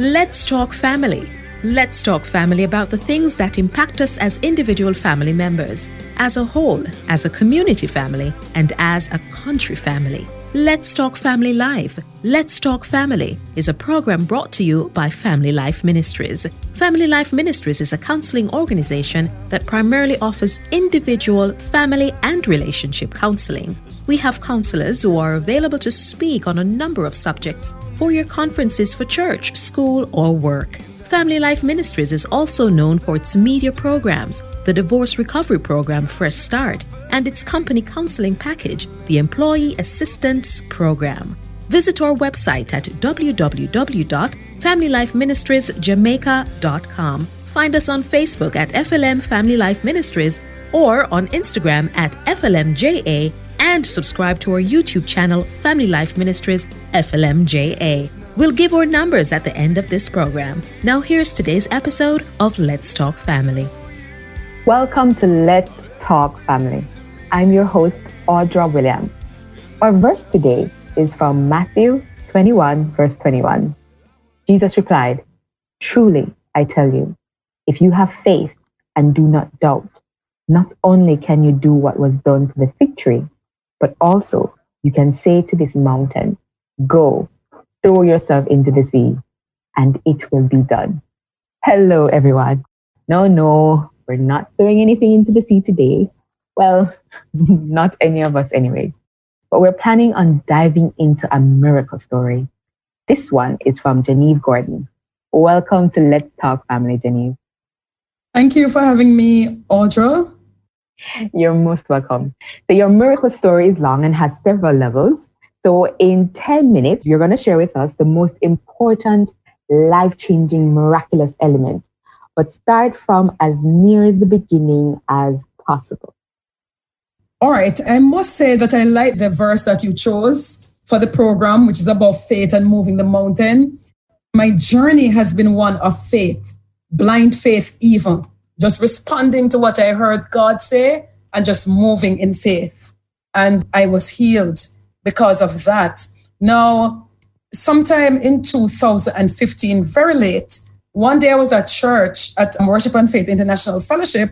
Let's talk family. Let's talk family about the things that impact us as individual family members, as a whole, as a community family, and as a country family. Let's Talk Family Live. Let's Talk Family is a program brought to you by Family Life Ministries. Family Life Ministries is a counseling organization that primarily offers individual, family, and relationship counseling. We have counselors who are available to speak on a number of subjects for your conferences for church, school, or work. Family Life Ministries is also known for its media programs, the divorce recovery program Fresh Start, and its company counseling package, the Employee Assistance Program. Visit our website at www.familylifeministriesjamaica.com. Find us on Facebook at FLM Family Life Ministries or on Instagram at FLMJA, and subscribe to our YouTube channel, Family Life Ministries FLMJA. We'll give our numbers at the end of this program. Now here's today's episode of Let's Talk Family. Welcome to Let's Talk Family. I'm your host, Audra Williams. Our verse today is from Matthew 21, verse 21. Jesus replied, "Truly, I tell you, if you have faith and do not doubt, not only can you do what was done to the fig tree, but also you can say to this mountain, 'Go, throw yourself into the sea,' and it will be done." Hello, everyone. No, we're not throwing anything into the sea today. Well, not any of us anyway. But we're planning on diving into a miracle story. This one is from Jenieve Gordon. Welcome to Let's Talk Family, Jenieve. Thank you for having me, Audra. You're most welcome. So your miracle story is long and has several levels. So in 10 minutes, you're going to share with us the most important, life-changing, miraculous elements. But start from as near the beginning as possible. All right. I must say that I like the verse that you chose for the program, which is about faith and moving the mountain. My journey has been one of faith, blind faith even, just responding to what I heard God say and just moving in faith. And I was healed because of that. Now, sometime in 2015, very late, one day I was at church at Worship and Faith International Fellowship,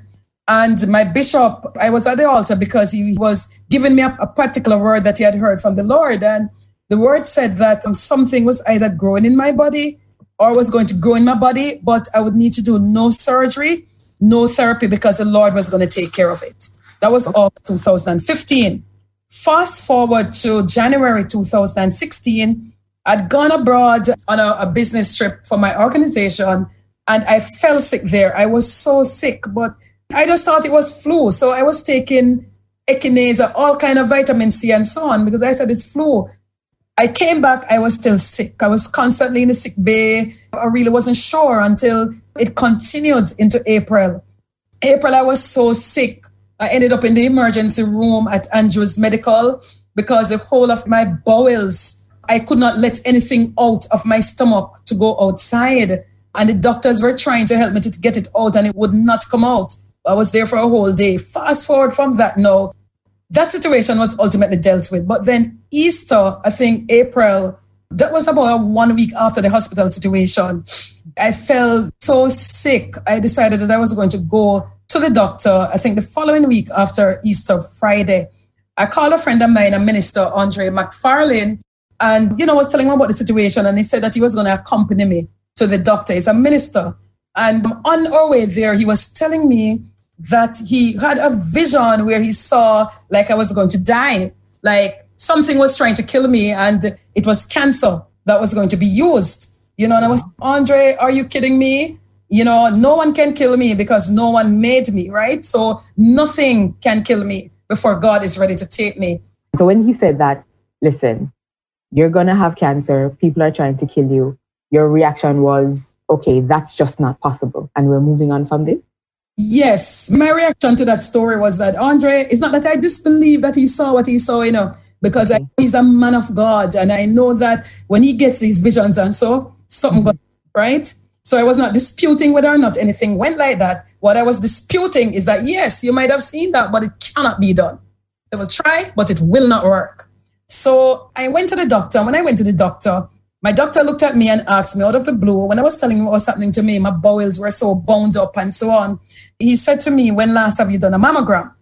and my bishop, I was at the altar because he was giving me a particular word that he had heard from the Lord. And the word said that something was either growing in my body or was going to grow in my body, but I would need to do no surgery, no therapy, because the Lord was going to take care of it. That was all 2015. Fast forward to January 2016, I'd gone abroad on a business trip for my organization, and I fell sick there. I was so sick, but I just thought it was flu. So I was taking echinacea, all kind of vitamin C and so on, because I said it's flu. I came back, I was still sick. I was constantly in the sick bay. I really wasn't sure until it continued into April. I was so sick. I ended up in the emergency room at Andrews Medical because the whole of my bowels, I could not let anything out of my stomach to go outside. And the doctors were trying to help me to get it out, and it would not come out. I was there for a whole day. Fast forward from that now, that situation was ultimately dealt with. But then Easter, I think April, that was about 1 week after the hospital situation. I felt so sick. I decided that I was going to go to the doctor, I think the following week after Easter Friday. I called a friend of mine, a minister, Andre McFarlane, and, I was telling him about the situation, and he said that he was going to accompany me to the doctor. He's a minister. And on our way there, he was telling me that he had a vision where he saw like I was going to die, like something was trying to kill me, and it was cancer that was going to be used. And I was, Andre, are you kidding me? No one can kill me because no one made me, right? So nothing can kill me before God is ready to take me. So when he said that, listen, you're going to have cancer, people are trying to kill you, your reaction was, okay, that's just not possible, and we're moving on from this? Yes. My reaction to that story was that, Andre, it's not that I disbelieve that he saw what he saw, because he's a man of God, and I know that when he gets these visions and so, something goes right? So I was not disputing whether or not anything went like that. What I was disputing is that, yes, you might have seen that, but it cannot be done. They will try, but it will not work. So I went to the doctor. When I went to the doctor, My doctor looked at me and asked me out of the blue, when I was telling him what was happening to me, my bowels were so bound up and so on. He said to me, when last have you done a mammogram?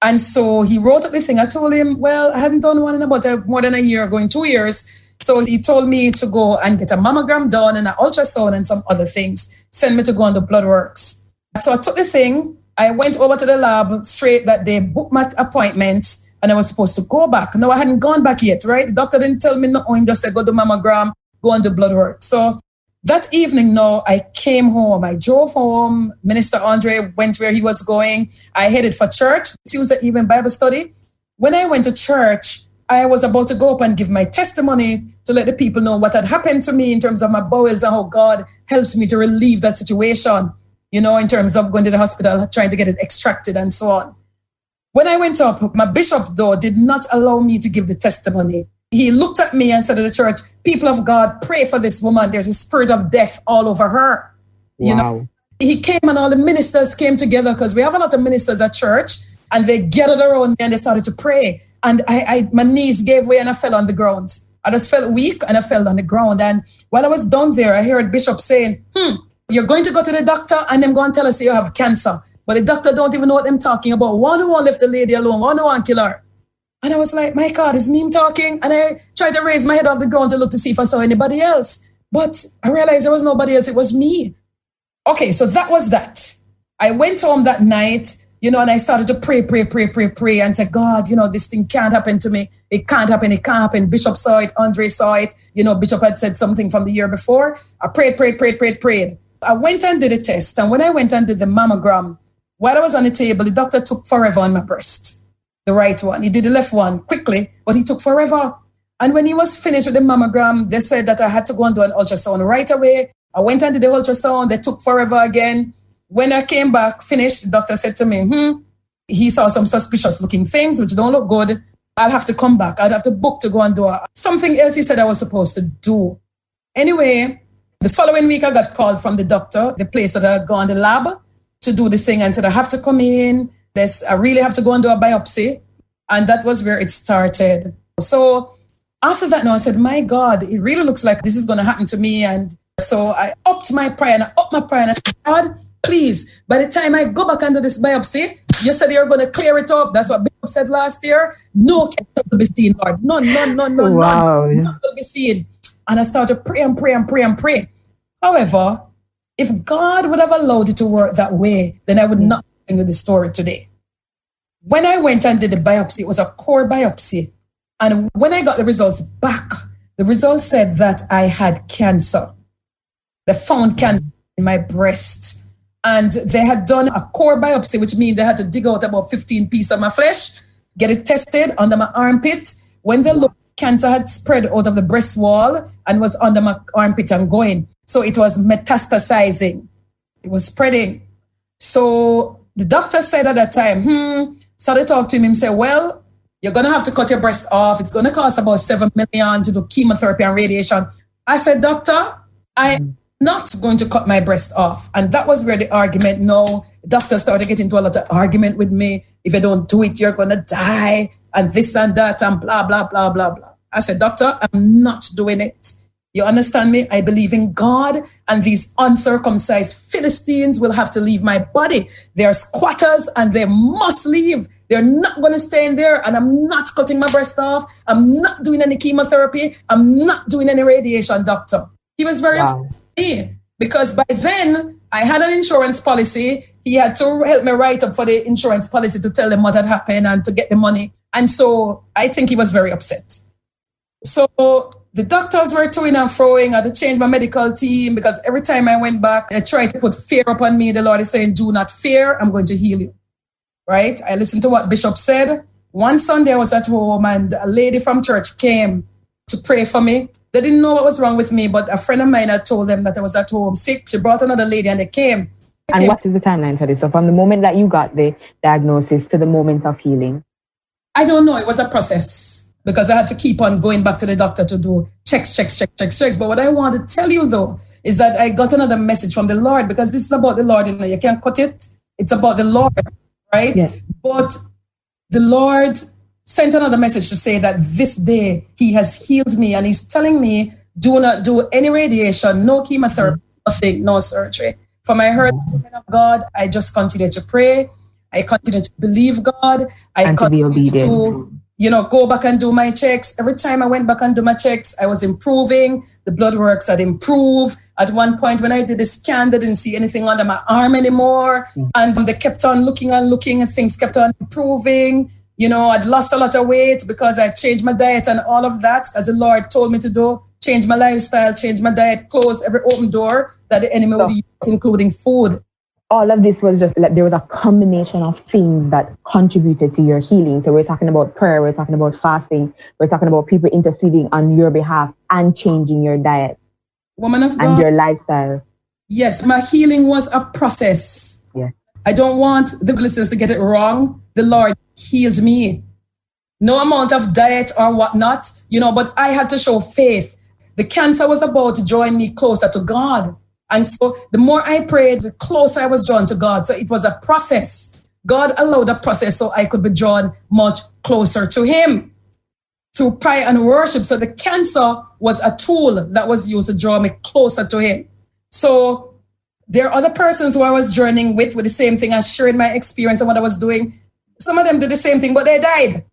And so he wrote up the thing. I told him, well, I hadn't done one in about more than a year, going 2 years. So he told me to go and get a mammogram done and an ultrasound and some other things. Send me to go on the blood works. So I took the thing. I went over to the lab straight that day, booked my appointments, and I was supposed to go back. No, I hadn't gone back yet, right? The doctor didn't tell me nothing. He just said, go to mammogram, go on the blood work. So that evening, no, I came home. I drove home. Minister Andre went where he was going. I headed for church, Tuesday evening Bible study. When I went to church, I was about to go up and give my testimony to let the people know what had happened to me in terms of my bowels and how God helps me to relieve that situation, you know, in terms of going to the hospital, trying to get it extracted and so on. When I went up, my bishop, though, did not allow me to give the testimony. He looked at me and said to the church, people of God, pray for this woman. There's a spirit of death all over her. Wow. You know, he came and all the ministers came together because we have a lot of ministers at church, and they gathered around me and they started to pray. And my knees gave way and I fell on the ground. I just felt weak and I fell on the ground. And while I was down there, I heard Bishop saying, you're going to go to the doctor and them going to tell us you have cancer. But the doctor don't even know what I'm talking about. One who won't leave the lady alone. One who won't kill her. And I was like, my God, is me talking? And I tried to raise my head off the ground to look to see if I saw anybody else. But I realized there was nobody else. It was me. Okay, so that was that. I went home that night, you know, and I started to pray and say, God, you know, this thing can't happen to me. It can't happen. It can't happen. Bishop saw it. Andre saw it. You know, Bishop had said something from the year before. I prayed. I went and did a test. And when I went and did the mammogram, while I was on the table, the doctor took forever on my breast, the right one. He did the left one quickly, but he took forever. And when he was finished with the mammogram, they said that I had to go and do an ultrasound right away. I went and did the ultrasound. They took forever again. When I came back, finished, the doctor said to me, he saw some suspicious looking things, which don't look good. I'll have to come back. I'd have to book to go and do something else he said I was supposed to do. Anyway, the following week, I got called from the doctor, the place that I had gone, the lab, to do the thing, and said, I have to come in. I really have to go and do a biopsy. And that was where it started. So after that, now I said, my God, it really looks like this is going to happen to me. And so I upped my prayer and I said, God, please, by the time I go back and do this biopsy, you said you're going to clear it up. That's what Bishop said last year. No cancer will be seen, Lord. None will be seen. And I started to pray and pray. However, if God would have allowed it to work that way, then I would not be with the story today. When I went and did the biopsy, it was a core biopsy. And when I got the results back, the results said that I had cancer. They found cancer in my breast. And they had done a core biopsy, which means they had to dig out about 15 pieces of my flesh, get it tested under my armpit. When they looked, cancer had spread out of the breast wall and was under my armpit and going. So it was metastasizing. It was spreading. So the doctor said at that time, so they talked to him and said, well, you're going to have to cut your breast off. It's going to cost about $7 million to do chemotherapy and radiation. I said, doctor, I'm not going to cut my breast off. And that was where the argument, the doctor started getting into a lot of argument with me. If you don't do it, you're going to die and this and that and blah, blah, blah, blah, blah. I said, doctor, I'm not doing it. You understand me? I believe in God, and these uncircumcised Philistines will have to leave my body. They're squatters and they must leave. They're not going to stay in there, and I'm not cutting my breast off. I'm not doing any chemotherapy. I'm not doing any radiation, doctor. He was very upset with me because by then I had an insurance policy. He had to help me write up for the insurance policy to tell them what had happened and to get the money. And so I think he was very upset. So the doctors were toing and froing. I had to change my medical team because every time I went back, they tried to put fear upon me. The Lord is saying, do not fear. I'm going to heal you. Right? I listened to what Bishop said. One Sunday I was at home and a lady from church came to pray for me. They didn't know what was wrong with me, but a friend of mine had told them that I was at home sick. She brought another lady and they came. And what is the timeline for this? So from the moment that you got the diagnosis to the moment of healing? I don't know. It was a process because I had to keep on going back to the doctor to do checks. But what I want to tell you, though, is that I got another message from the Lord, because this is about the Lord. You can't cut it. It's about the Lord, right? Yes. But the Lord sent another message to say that this day he has healed me, and he's telling me do not do any radiation, no chemotherapy, nothing, no surgery. For my hurt, of God, I just continue to pray. I continue to believe God. I continue to go back and do my checks. Every time I went back and do my checks, I was improving. The blood works had improved. At one point when I did the scan, they didn't see anything under my arm anymore. And they kept on looking and things kept on improving. I'd lost a lot of weight because I changed my diet and all of that, as the Lord told me to do. Change my lifestyle, change my diet, close every open door that the enemy would use, including food. All of this was just like there was a combination of things that contributed to your healing. So we're talking about prayer, we're talking about fasting, we're talking about people interceding on your behalf and changing your diet. Woman of God. And your lifestyle. Yes, my healing was a process. Yes. I don't want the listeners to get it wrong. The Lord healed me. No amount of diet or whatnot, but I had to show faith. The cancer was about to join me closer to God. And so the more I prayed, the closer I was drawn to God. So it was a process. God allowed a process so I could be drawn much closer to Him through prayer and worship. So the cancer was a tool that was used to draw me closer to Him. So there are other persons who I was journeying with the same thing, as sharing my experience and what I was doing. Some of them did the same thing, but they died.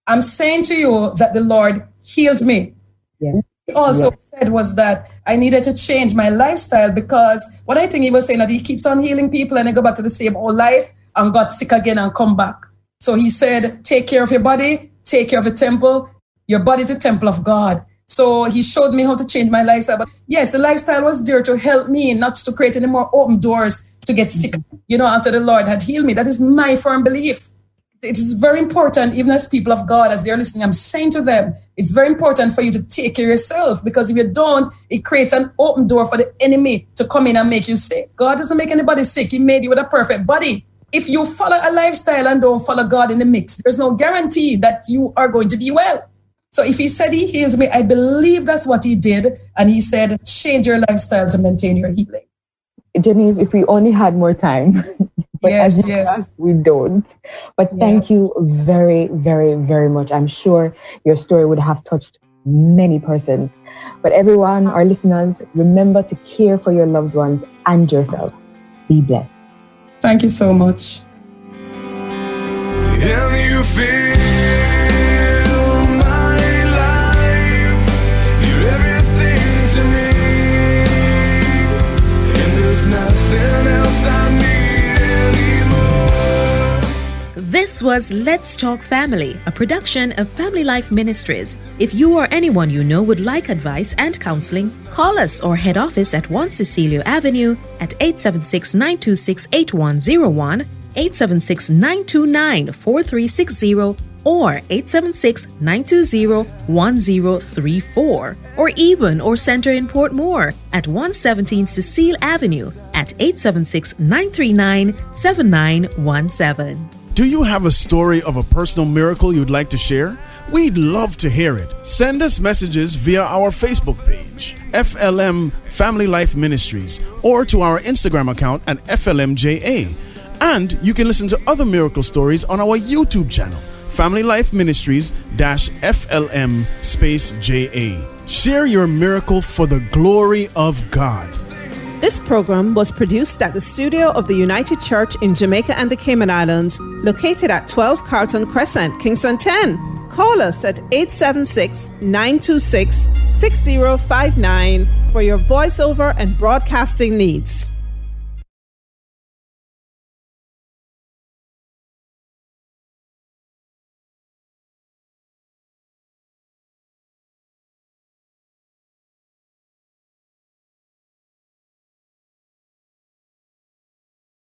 I'm saying to you that the Lord heals me. Yeah. He also said was that I needed to change my lifestyle, because what I think he was saying that he keeps on healing people and they go back to the same old life and got sick again and come back. So he said, take care of your body, take care of the temple. Your body is a temple of God. So he showed me how to change my lifestyle. But yes, the lifestyle was there to help me, not to create any more open doors to get sick, after the Lord had healed me. That is my firm belief. It is very important, even as people of God, as they're listening, I'm saying to them, it's very important for you to take care of yourself, because if you don't, it creates an open door for the enemy to come in and make you sick. God doesn't make anybody sick. He made you with a perfect body. If you follow a lifestyle and don't follow God in the mix, there's no guarantee that you are going to be well. So if he said he heals me, I believe that's what he did. And he said, change your lifestyle to maintain your healing. Jenieve, if we only had more time. But yes. We don't. But thank you very, very, very much. I'm sure your story would have touched many persons. But everyone, our listeners, remember to care for your loved ones and yourself. Be blessed. Thank you so much. And you feel my life. You're everything to me. And there's nothing else I need. This was Let's Talk Family, a production of Family Life Ministries. If you or anyone you know would like advice and counseling, call us or head office at 1 Cecilio Avenue at 876-926-8101, 876-929-4360, or 876-920-1034, or Center in Portmore at 117 Cecile Avenue at 876-939-7917. Do you have a story of a personal miracle you'd like to share? We'd love to hear it. Send us messages via our Facebook page, FLM Family Life Ministries, or to our Instagram account at FLMJA. And you can listen to other miracle stories on our YouTube channel, Family Life Ministries -FLM_JA. Share your miracle for the glory of God. This program was produced at the studio of the United Church in Jamaica and the Cayman Islands, located at 12 Carlton Crescent, Kingston 10. Call us at 876-926-6059 for your voiceover and broadcasting needs.